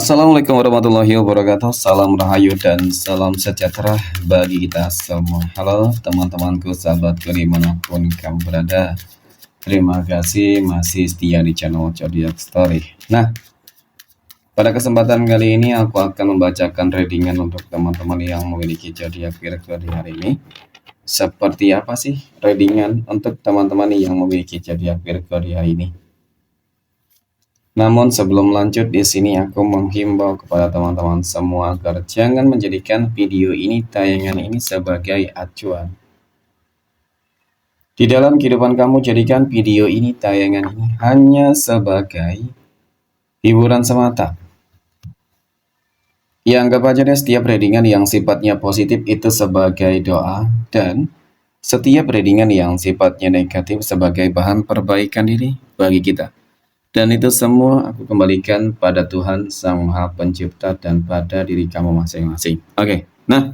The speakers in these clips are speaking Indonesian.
Assalamualaikum warahmatullahi wabarakatuh. Salam rahayu dan salam sejahtera bagi kita semua. Halo teman-temanku, sahabatku dimanapun kamu berada. Terima kasih masih setia di channel Zodiac Story. Nah, pada kesempatan kali ini aku akan membacakan readingan untuk teman-teman yang memiliki zodiak Virgo di hari ini. Seperti apa sih readingan untuk teman-teman yang memiliki zodiak Virgo di hari ini? Namun sebelum lanjut, di sini aku menghimbau kepada teman-teman semua agar jangan menjadikan video ini, tayangan ini sebagai acuan. Di dalam kehidupan kamu, jadikan video ini, tayangan ini hanya sebagai hiburan semata. Ya, anggap aja deh setiap readingan yang sifatnya positif itu sebagai doa, dan setiap readingan yang sifatnya negatif sebagai bahan perbaikan diri bagi kita. Dan itu semua aku kembalikan pada Tuhan Sang Maha Pencipta dan pada diri kamu masing-masing. Oke, nah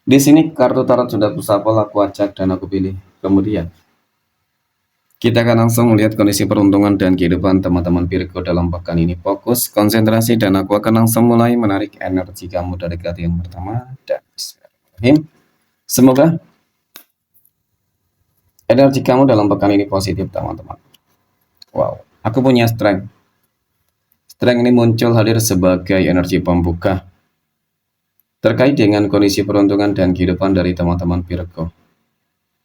di sini kartu tarot sudah kusapel, aku acak dan aku pilih. Kemudian kita akan langsung melihat kondisi peruntungan dan kehidupan teman-teman Virgo dalam pekan ini. Fokus, konsentrasi, dan aku akan langsung mulai menarik energi kamu dari kartu yang pertama. Dan bismillahirrahmanirrahim. Semoga energi kamu dalam pekan ini positif, teman-teman. Wow, aku punya strength. Strength ini muncul hadir sebagai energi pembuka terkait dengan kondisi peruntungan dan kehidupan dari teman-teman Virgo.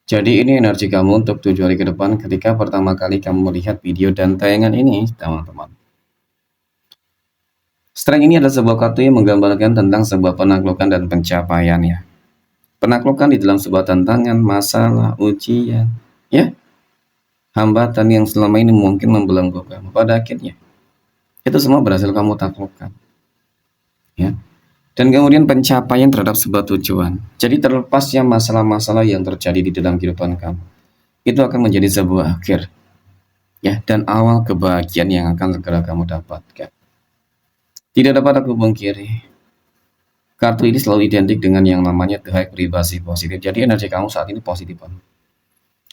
Jadi ini energi kamu untuk 7 hari ke depan ketika pertama kali kamu melihat video dan tayangan ini, teman-teman. Strength ini adalah sebuah kartu yang menggambarkan tentang sebuah penaklukan dan pencapaian ya. Penaklukan di dalam sebuah tantangan, masalah, ujian, ya. Hambatan yang selama ini mungkin membelenggu kamu, pada akhirnya itu semua berhasil kamu taklukkan, ya. Dan kemudian pencapaian terhadap sebuah tujuan. Jadi terlepasnya masalah-masalah yang terjadi di dalam kehidupan kamu, itu akan menjadi sebuah akhir, ya, dan awal kebahagiaan yang akan segera kamu dapatkan. Tidak dapat aku pungkiri, kartu ini selalu identik dengan yang namanya the high vibration positif. Jadi energi kamu saat ini positif,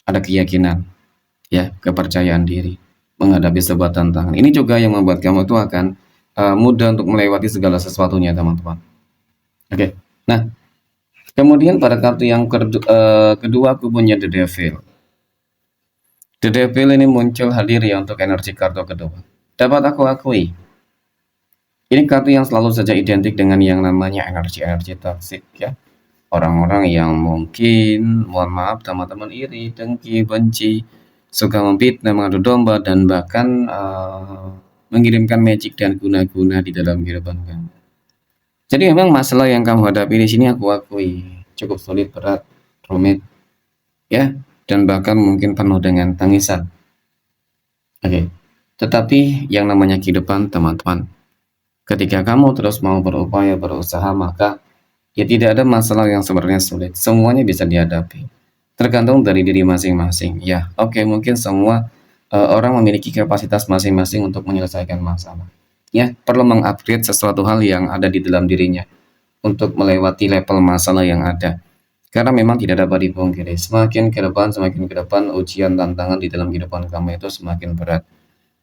ada keyakinan, ya, kepercayaan diri menghadapi sebuah tantangan. Ini juga yang membuat kamu itu akan mudah untuk melewati segala sesuatunya, teman-teman. Oke, nah kemudian pada kartu yang kedua aku punya The Devil. The Devil ini muncul hadir ya untuk energi kartu kedua. Dapat aku akui, ini kartu yang selalu saja identik dengan yang namanya energi-energi toksik ya. Orang-orang yang mungkin, mohon maaf teman-teman, iri, dengki, benci, suka memfitnah, mengadu domba, dan bahkan mengirimkan magic dan guna-guna di dalam kehidupan kamu. Jadi memang masalah yang kamu hadapi di sini aku akui cukup sulit, berat, rumit, ya, dan bahkan mungkin penuh dengan tangisan. Oke, tetapi yang namanya kehidupan, teman-teman, ketika kamu terus mau berupaya, berusaha, maka ya tidak ada masalah yang sebenarnya sulit. Semuanya bisa dihadapi. Tergantung dari diri masing-masing. Ya, oke, mungkin semua orang memiliki kapasitas masing-masing untuk menyelesaikan masalah. Ya, perlu mengupgrade sesuatu hal yang ada di dalam dirinya untuk melewati level masalah yang ada. Karena memang tidak dapat dipungkiri, semakin ke depan, ujian tantangan di dalam kehidupan kamu itu semakin berat.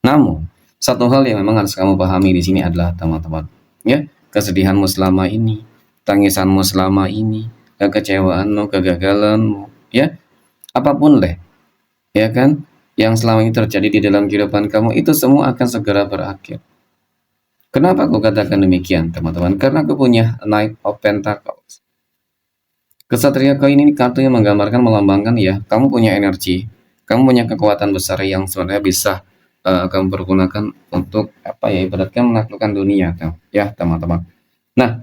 Namun, satu hal yang memang harus kamu pahami di sini adalah, teman-teman, ya, kesedihanmu selama ini, tangisanmu selama ini, kekecewaanmu, kegagalanmu, ya, apapun deh, ya kan, yang selama ini terjadi di dalam kehidupan kamu, itu semua akan segera berakhir. Kenapa aku katakan demikian, teman-teman? Karena aku punya Knight of Pentacles. Kesatria koin ini kartu yang menggambarkan, melambangkan ya, kamu punya energi, kamu punya kekuatan besar yang sebenarnya bisa kamu pergunakan untuk apa ya, ibaratkan menaklukkan dunia, ya teman-teman. Nah,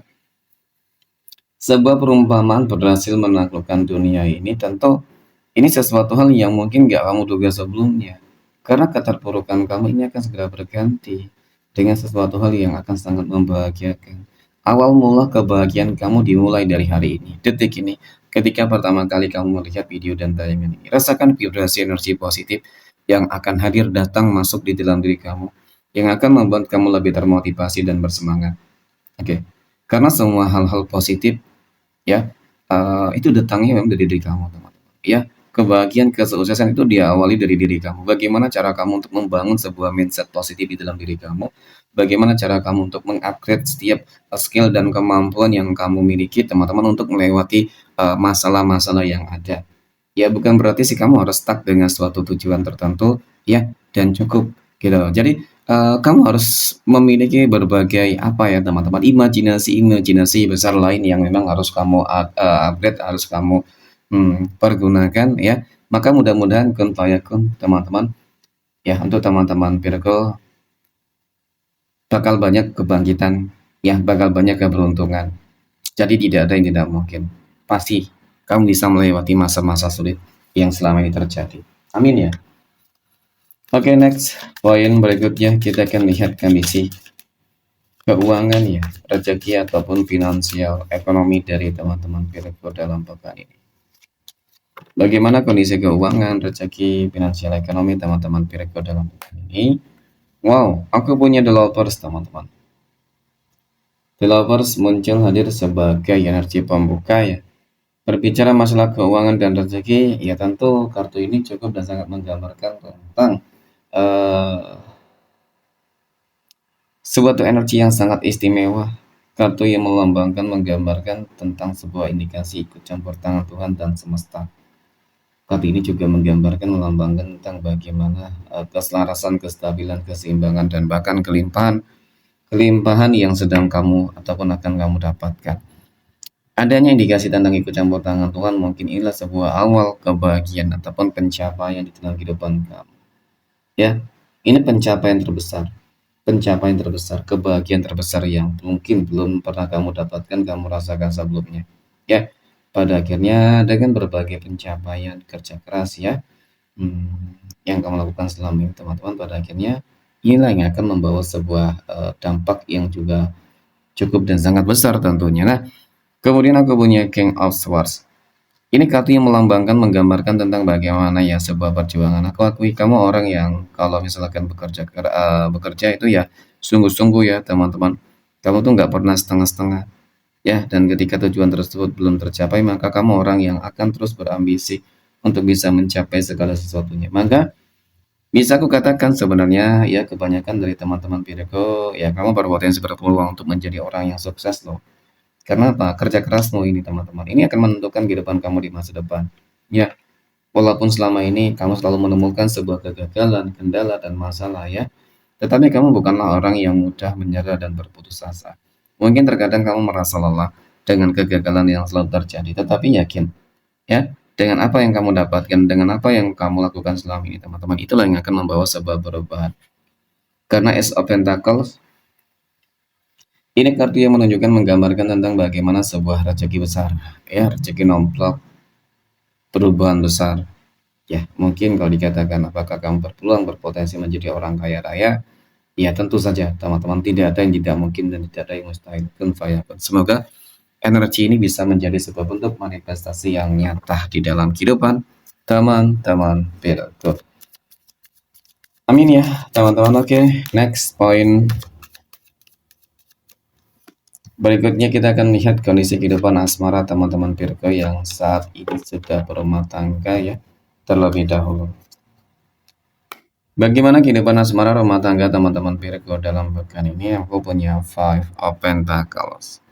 sebuah perumpamaan berhasil menaklukkan dunia ini tentu ini sesuatu hal yang mungkin gak kamu duga sebelumnya. Karena keterpurukan kamu ini akan segera berganti dengan sesuatu hal yang akan sangat membahagiakan. Awal mula kebahagiaan kamu dimulai dari hari ini, detik ini, ketika pertama kali kamu melihat video dan tayangan ini. Rasakan vibrasi energi positif yang akan hadir, datang, masuk di dalam diri kamu, yang akan membuat kamu lebih termotivasi dan bersemangat. Oke, karena semua hal-hal positif, ya, itu datangnya memang dari diri kamu, teman-teman. Ya, kebahagiaan, kesuksesan itu diawali dari diri kamu. Bagaimana cara kamu untuk membangun sebuah mindset positif di dalam diri kamu? Bagaimana cara kamu untuk mengupgrade setiap skill dan kemampuan yang kamu miliki, teman-teman, untuk melewati masalah-masalah yang ada. Ya, bukan berarti sih kamu harus stuck dengan suatu tujuan tertentu, ya, dan cukup gitu. Jadi kamu harus memiliki berbagai apa ya teman-teman, imajinasi besar lain yang memang harus kamu upgrade, harus kamu pergunakan ya. Maka mudah-mudahan kun fayakun teman-teman ya, untuk teman-teman Virgo bakal banyak kebangkitan ya, bakal banyak keberuntungan. Jadi tidak ada yang tidak mungkin. Pasti kamu bisa melewati masa-masa sulit yang selama ini terjadi. Amin ya. Oke, next. Poin berikutnya kita akan lihat kondisi keuangan ya, rezeki ataupun finansial ekonomi dari teman-teman Virgo dalam pekan ini. Bagaimana kondisi keuangan, rezeki, finansial ekonomi teman-teman Virgo dalam pekan ini? Wow, aku punya The Lovers teman-teman. The Lovers muncul hadir sebagai energi pembuka ya. Berbicara masalah keuangan dan rezeki, ya tentu kartu ini cukup dan sangat menggambarkan tentang suatu energi yang sangat istimewa. Kartu yang melambangkan menggambarkan tentang sebuah indikasi ikut campur tangan Tuhan dan semesta. Kartu ini juga menggambarkan melambangkan tentang bagaimana keselarasan, kestabilan, keseimbangan, dan bahkan kelimpahan yang sedang kamu ataupun akan kamu dapatkan. Adanya indikasi tentang ikut campur tangan Tuhan mungkin inilah sebuah awal kebahagiaan ataupun pencapaian di dalam kehidupan kamu. Ya, ini pencapaian terbesar, kebahagiaan terbesar yang mungkin belum pernah kamu dapatkan, kamu rasakan sebelumnya. Ya, pada akhirnya dengan berbagai pencapaian kerja keras ya, yang kamu lakukan selama ini teman-teman, pada akhirnya inilah yang akan membawa sebuah dampak yang juga cukup dan sangat besar tentunya. Nah, kemudian aku punya King of Swords. Ini kartu yang melambangkan, menggambarkan tentang bagaimana ya sebuah perjuangan. Aku akui kamu orang yang kalau misalkan bekerja itu ya sungguh-sungguh ya teman-teman. Kamu tuh nggak pernah setengah-setengah ya. Dan ketika tujuan tersebut belum tercapai, maka kamu orang yang akan terus berambisi untuk bisa mencapai segala sesuatunya. Maka bisa aku katakan sebenarnya ya kebanyakan dari teman-teman Virgo ya kamu berpotensi berpeluang untuk menjadi orang yang sukses loh. Karena apa? Kerja kerasmu ini teman-teman, ini akan menentukan kehidupan kamu di masa depan. Ya, walaupun selama ini kamu selalu menemukan sebuah kegagalan, kendala, dan masalah ya, tetapi kamu bukanlah orang yang mudah menyerah dan berputus asa. Mungkin terkadang kamu merasa lelah dengan kegagalan yang selalu terjadi, tetapi yakin ya, dengan apa yang kamu dapatkan, dengan apa yang kamu lakukan selama ini teman-teman, itulah yang akan membawa sebuah perubahan. Karena Ace of Pentacles ini kartu yang menunjukkan, menggambarkan tentang bagaimana sebuah rezeki besar, ya, rezeki nomplok, perubahan besar. Ya, mungkin kalau dikatakan apakah kamu berpeluang berpotensi menjadi orang kaya raya, ya tentu saja teman-teman, tidak ada yang tidak mungkin dan tidak ada yang mustahil. Semoga energi ini bisa menjadi sebuah bentuk manifestasi yang nyata di dalam kehidupan teman-teman Virgo. Amin ya teman-teman. Oke, next point. Berikutnya kita akan lihat kondisi kehidupan asmara teman-teman Virgo yang saat ini sudah berumah tangga ya, terlebih dahulu. Bagaimana kehidupan asmara rumah tangga teman-teman Virgo dalam pekan ini? Aku punya Five of Pentacles.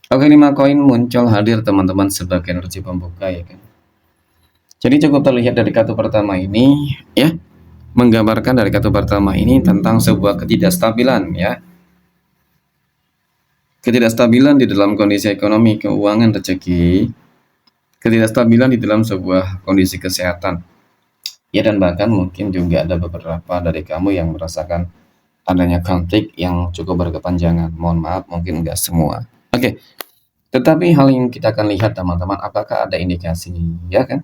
Oke, 5 koin muncul hadir teman-teman sebagai energi pembuka ya kan. Jadi cukup terlihat dari kartu pertama ini ya, menggambarkan dari kartu pertama ini tentang sebuah ketidakstabilan ya. Ketidakstabilan di dalam kondisi ekonomi, keuangan, rezeki, ketidakstabilan di dalam sebuah kondisi kesehatan. Ya, dan bahkan mungkin juga ada beberapa dari kamu yang merasakan adanya konflik yang cukup berkepanjangan. Mohon maaf, mungkin enggak semua. Oke, tetapi hal yang kita akan lihat teman-teman, apakah ada indikasi ya kan?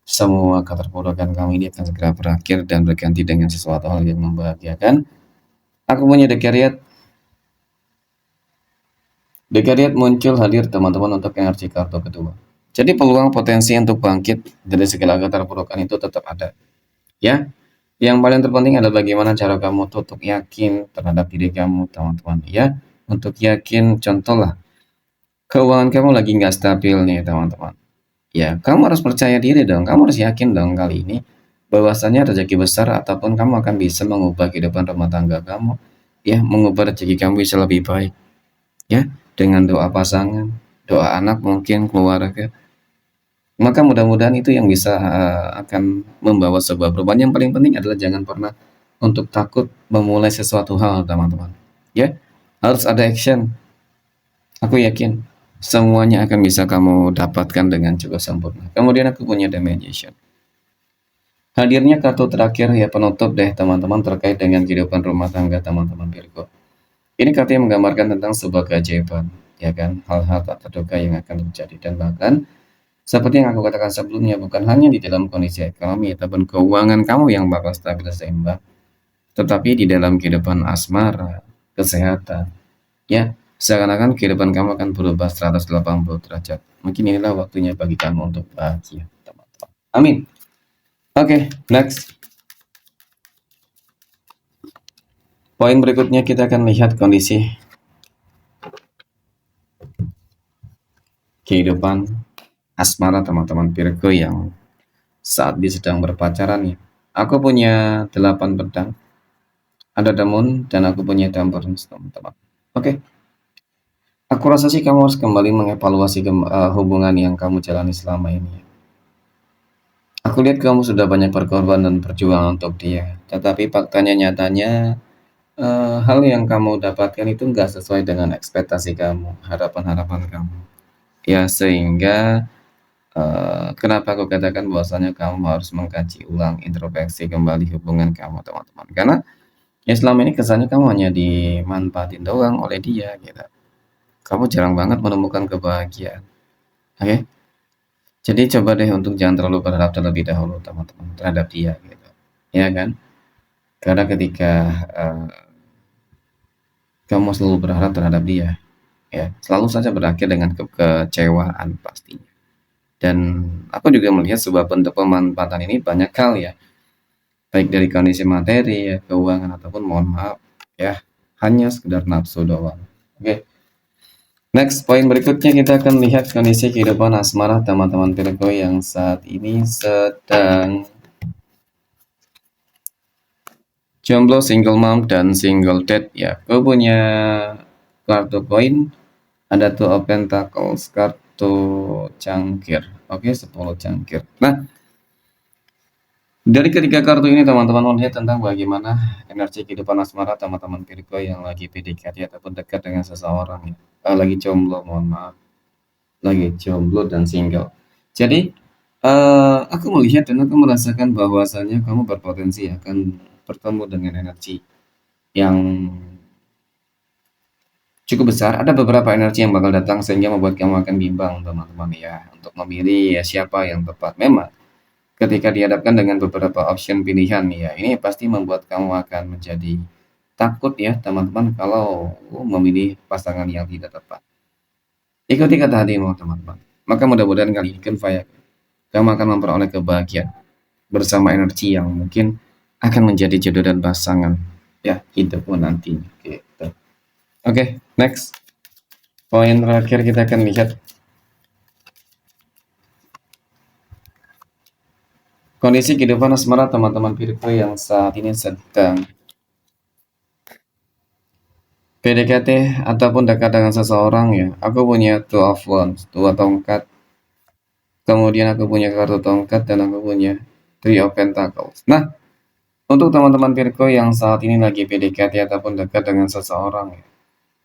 Semua keterpurukan kamu ini akan segera berakhir dan berganti dengan sesuatu hal yang membahagiakan. Aku punya The Chariot. The Chariot muncul hadir teman-teman untuk energi kartu kedua. Jadi peluang potensi untuk bangkit dari segala keterpurukan itu tetap ada. Ya, yang paling terpenting adalah bagaimana cara kamu untuk yakin terhadap diri kamu teman-teman. Ya, untuk yakin, contoh lah, keuangan kamu lagi nggak stabil nih teman-teman. Ya, kamu harus percaya diri dong, kamu harus yakin dong kali ini bahwasanya rezeki besar ataupun kamu akan bisa mengubah kehidupan rumah tangga kamu, ya, mengubah rezeki kamu bisa lebih baik, ya, dengan doa pasangan, doa anak mungkin, keluarga. Maka mudah-mudahan itu yang bisa akan membawa sebuah perubahan. Yang paling penting adalah jangan pernah untuk takut memulai sesuatu hal, teman-teman. Ya, harus ada action. Aku yakin semuanya akan bisa kamu dapatkan dengan cukup sempurna. Kemudian aku punya dimension. Hadirnya kartu terakhir ya penutup deh teman-teman terkait dengan kehidupan rumah tangga teman-teman Virgo. Ini kartu yang menggambarkan tentang sebuah keajaiban, ya kan, hal-hal tak terduga yang akan terjadi dan bahkan seperti yang aku katakan sebelumnya, bukan hanya di dalam kondisi ekonomi ataupun keuangan kamu yang bakal stabil seimbang, tetapi di dalam kehidupan asmara, kesehatan, ya, seakan-akan kehidupan kamu akan berubah 180 derajat. Mungkin inilah waktunya bagi kamu untuk bahagia, teman-teman. Amin. Oke, next. Poin berikutnya kita akan lihat kondisi kehidupan asmara teman-teman Virgo yang saat dia sedang berpacaran ya. Aku punya 8 pedang, ada demon, dan aku punya temperance teman-teman. Oke, aku rasa sih kamu harus kembali mengevaluasi hubungan yang kamu jalani selama ini. Aku lihat kamu sudah banyak berkorban dan berjuang untuk dia, tetapi faktanya nyatanya hal yang kamu dapatkan itu nggak sesuai dengan ekspektasi kamu, harapan-harapan kamu. Ya, sehingga kenapa aku katakan bahwasanya kamu harus mengkaji ulang, introspeksi kembali hubungan kamu, teman-teman. Karena ya selama ini kesannya kamu hanya dimanfaatin doang oleh dia gitu. Kamu jarang banget menemukan kebahagiaan. Oke? Jadi coba deh untuk jangan terlalu berharap terlebih dahulu, teman-teman, terhadap dia gitu. Ya kan? Karena ketika eh, kamu selalu berharap terhadap dia, ya, selalu saja berakhir dengan kekecewaan pastinya. Dan aku juga melihat sebuah bentuk pemanfaatan ini banyak hal ya, baik dari kondisi materi, ya, keuangan ataupun mohon maaf, ya, hanya sekedar nafsu doang. Oke. Next, poin berikutnya kita akan lihat kondisi kehidupan asmara teman-teman Virgo yang saat ini sedang jomblo, single mom, dan single dad ya. Gue punya kartu koin, ada tuh of pentacles, kartu cangkir. Oke, 10 cangkir. Nah, dari ketiga kartu ini teman-teman melihat tentang bagaimana energi kehidupan asmara teman-teman Virgo yang lagi PDKT ataupun dekat dengan seseorang ya. Lagi jomblo, mohon maaf. Lagi jomblo dan single. Jadi, aku melihat dan aku merasakan bahwasanya kamu berpotensi akan bertemu dengan energi yang cukup besar. Ada beberapa energi yang bakal datang sehingga membuat kamu akan bimbang, teman-teman ya, untuk memilih ya siapa yang tepat. Memang ketika dihadapkan dengan beberapa option pilihan ya, ini pasti membuat kamu akan menjadi takut ya, teman-teman, kalau memilih pasangan yang tidak tepat. Ikuti kata hatimu, teman-teman. Maka mudah-mudahan kali ini kamu akan memperoleh kebahagiaan bersama energi yang mungkin akan menjadi jodoh dan pasangan ya hidupmu nantinya gitu. Oke, next. Poin terakhir kita akan lihat kondisi kehidupan asmara teman-teman Virgo yang saat ini sedang PDKT ataupun dekat dengan seseorang ya. Aku punya Two of Wands, dua tongkat. Kemudian aku punya kartu tongkat dan aku punya Three of Pentacles. Nah, untuk teman-teman Virgo yang saat ini lagi PDKT ataupun dekat dengan seseorang ya.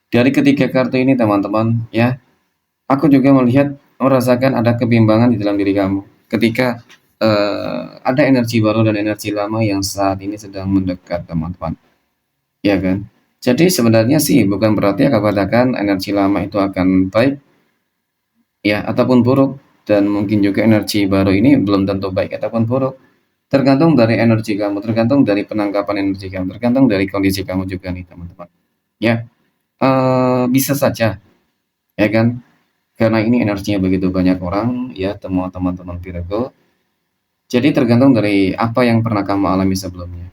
Dari ketiga kartu ini teman-teman ya, aku juga merasakan ada kebimbangan di dalam diri kamu ketika ada energi baru dan energi lama yang saat ini sedang mendekat, teman-teman. Ya kan? Jadi sebenarnya sih bukan berarti aku katakan energi lama itu akan baik ya ataupun buruk, dan mungkin juga energi baru ini belum tentu baik ataupun buruk. Tergantung dari energi kamu, tergantung dari penangkapan energi kamu, tergantung dari kondisi kamu juga nih, teman-teman. Ya, bisa saja ya kan? Karena ini energinya begitu banyak orang ya, teman-teman Virgo. Jadi tergantung dari apa yang pernah kamu alami sebelumnya.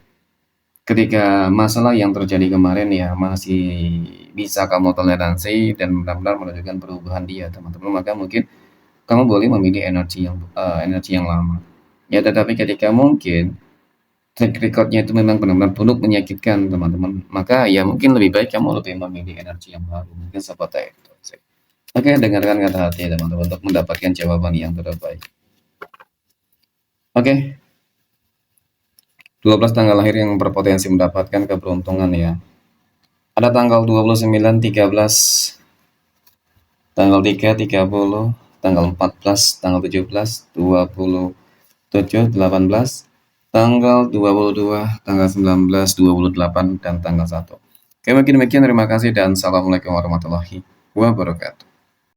Ketika masalah yang terjadi kemarin ya masih bisa kamu toleransi dan benar-benar menunjukkan perubahan dia, teman-teman, maka mungkin kamu boleh memilih energi yang lama. Ya, tetapi ketika mungkin track record-nya itu memang benar-benar buruk, menyakitkan teman-teman, maka ya mungkin lebih baik kamu lebih memilih energi yang baru, mungkin seperti itu sih. Oke, dengarkan kata hati teman-teman untuk mendapatkan jawaban yang terbaik. Oke, 12 tanggal lahir yang berpotensi mendapatkan keberuntungan ya. Ada tanggal 29, 13, tanggal 3, 30, tanggal 14, tanggal 17, 27, 18, tanggal 22, tanggal 19, 28, dan tanggal 1. Oke, mungkin demikian. Terima kasih dan assalamualaikum warahmatullahi wabarakatuh.